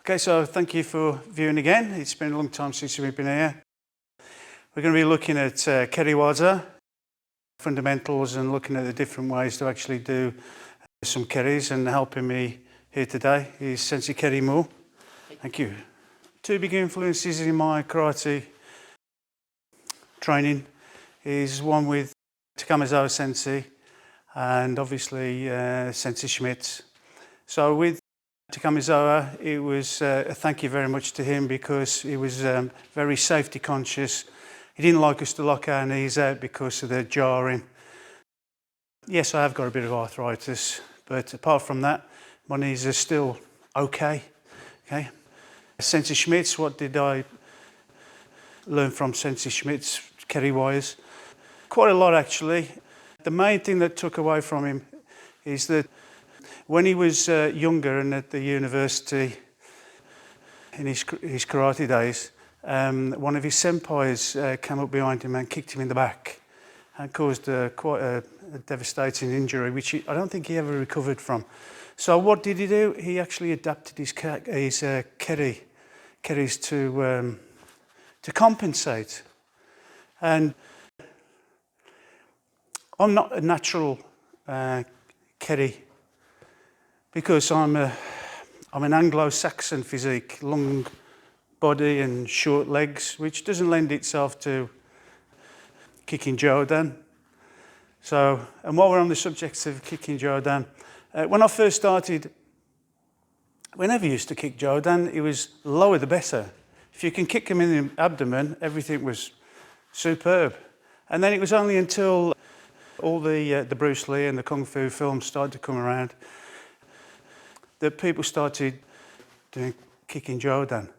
Okay, so thank you for viewing again. It's been a long time since we've been here. We're going to be looking at Keri Waza, fundamentals, and looking at the different ways to actually do some keris. And helping me here today is Sensei Kerry Moore. Thank you. Two big influences in my karate training is one with Takamizawa Sensei and obviously Sensei Shiomitsu. So with Takamizawa, it was a thank you very much to him because he was very safety conscious. He didn't like us to lock our knees out because of the jarring. Yes, I have got a bit of arthritis, but apart from that, my knees are still okay. Sensei Shiomitsu, what did I learn from Sensei Shiomitsu, Keri Waza? Quite a lot actually. The main thing that took away from him is that when he was younger and at the university in his karate days, one of his senpais came up behind him and kicked him in the back and caused quite a devastating injury, which I don't think he ever recovered from. So what did he do? He actually adapted his keris to compensate. And I'm not a natural keri because I'm an Anglo-Saxon physique, long body and short legs, which doesn't lend itself to kicking Jodan. So, and while we're on the subject of kicking Jodan, when I first started, we never used to kick Jodan. It was lower the better. If you can kick him in the abdomen, everything was superb. And then it was only until all the Bruce Lee and the Kung Fu films started to come around that people started doing kicking Jodan.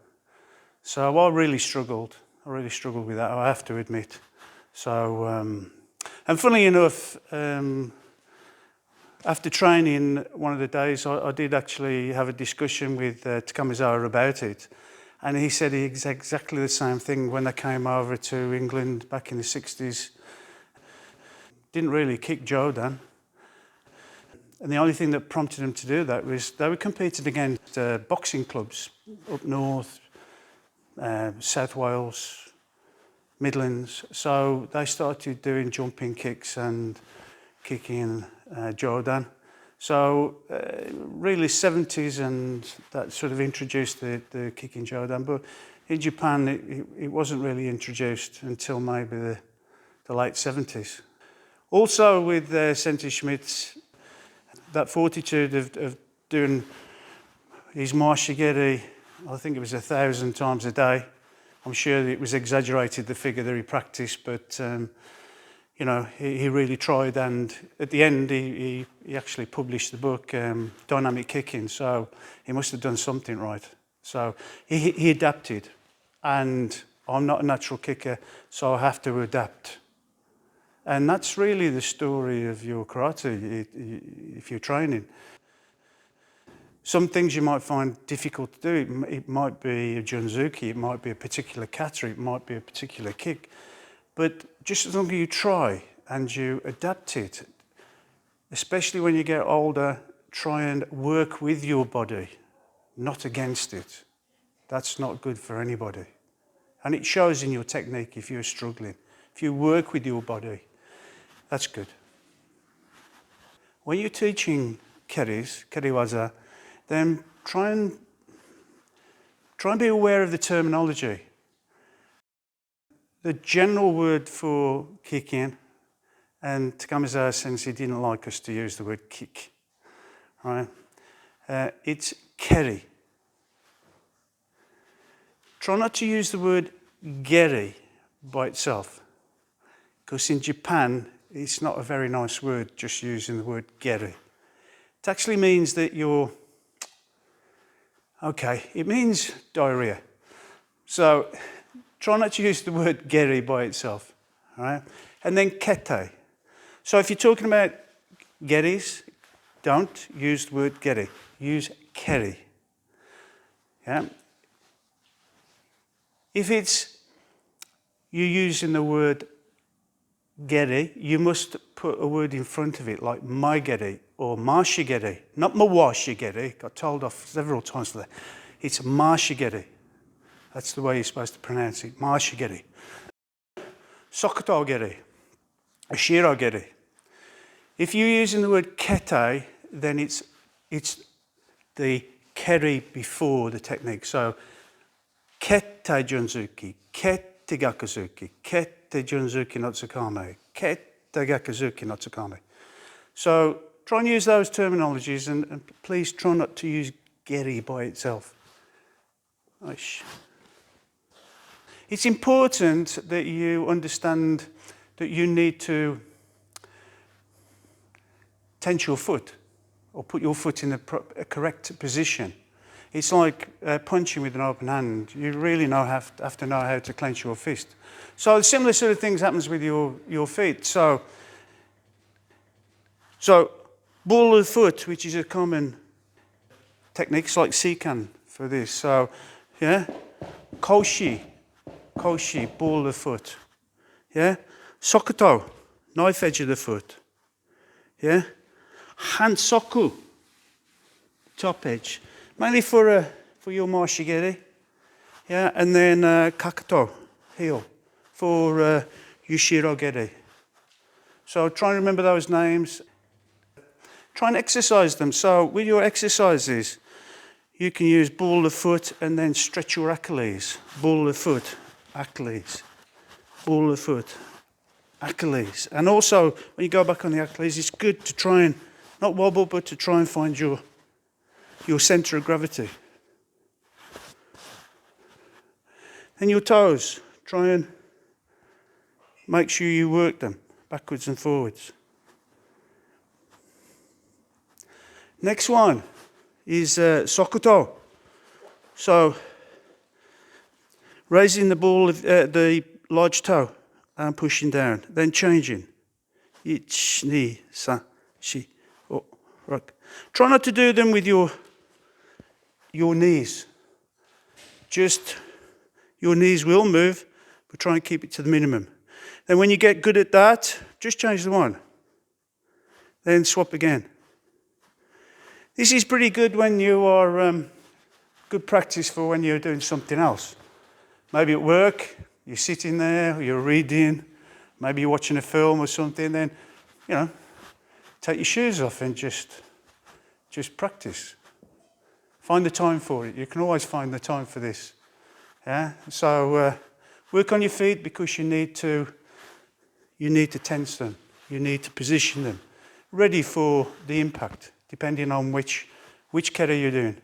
So I really struggled with that, I have to admit. So, and funnily enough, after training one of the days, I did actually have a discussion with Takamizawa about it. And he said exactly the same thing when they came over to England back in the 60s. Didn't really kick Jodan. And the only thing that prompted them to do that was they were competing against boxing clubs up north, South Wales, Midlands. So they started doing jumping kicks and kicking Jodan. So really 70s and that sort of introduced the kicking Jodan. But in Japan, it wasn't really introduced until maybe the late 70s. Also with Sensei Shiomitsu, that fortitude of doing his marshigiri, I think it was 1,000 times a day. I'm sure it was exaggerated, the figure that he practiced, but you know, he really tried, and at the end he actually published the book Dynamic Kicking, so he must have done something right. So he adapted, and I'm not a natural kicker, so I have to adapt. And that's really the story of your karate if you're training. Some things you might find difficult to do. It might be a junzuki, it might be a particular kata, it might be a particular kick. But just as long as you try and you adapt it, especially when you get older, try and work with your body, not against it. That's not good for anybody. And it shows in your technique if you're struggling. If you work with your body, that's good. When you're teaching keris, Keri Waza, then try and be aware of the terminology. The general word for kicking, and Takamizawa Sensei didn't like us to use the word kick, right? It's keri. Try not to use the word geri by itself, because in Japan, it's not a very nice word, just using the word geri. It actually means that you're, okay, it means diarrhea. So try not to use the word geri by itself, all right? And then kete. So if you're talking about geris, don't use the word geri, use keri. Yeah? If you're using the word geri, you must put a word in front of it, like my geri or marshi geri, not mawashi geri. Got told off several times for that. It's mashigeri. That's the way you're supposed to pronounce it, mashigeri. Sokoto geri, ashiro geri. If you're using the word kete, then it's the keri before the technique. So kete junzuki, kete gakuzuki, kete junzuki no tsukame, kete gakuzuki no tsukame. So try and use those terminologies, and please try not to use geri by itself. It's important that you understand that you need to tense your foot or put your foot in a correct position. It's like punching with an open hand. You really have to know how to clench your fist. So similar sort of things happens with your feet. So ball of the foot, which is a common technique, it's like Sikan for this. So yeah, koshi, ball of the foot. Yeah, sokoto, knife edge of the foot. Yeah, hansoku, top edge, mainly for your mashigeri. Yeah, and then kakuto, heel, for yushiro-geri. So try and remember those names. Try and exercise them. So with your exercises, you can use ball of the foot and then stretch your Achilles. Ball of the foot, Achilles. Ball of the foot, Achilles. And also, when you go back on the Achilles, it's good to try and, not wobble, but to try and find your centre of gravity. And your toes, try and make sure you work them backwards and forwards. Next one is sokoto. So raising the ball of the large toe and pushing down, then changing. Ich, ni, sa, shi, oh, right. Try not to do them with your knees. Just your knees will move, but try and keep it to the minimum. Then when you get good at that, just change the one. Then swap again. This is pretty good when you are, good practice for when you're doing something else. Maybe at work, you're sitting there, you're reading, maybe you're watching a film or something, then, take your shoes off and just practice. Find the time for it. You can always find the time for this. Yeah? So work on your feet because you need to tense them. You need to position them, ready for the impact, depending on which keri you're doing.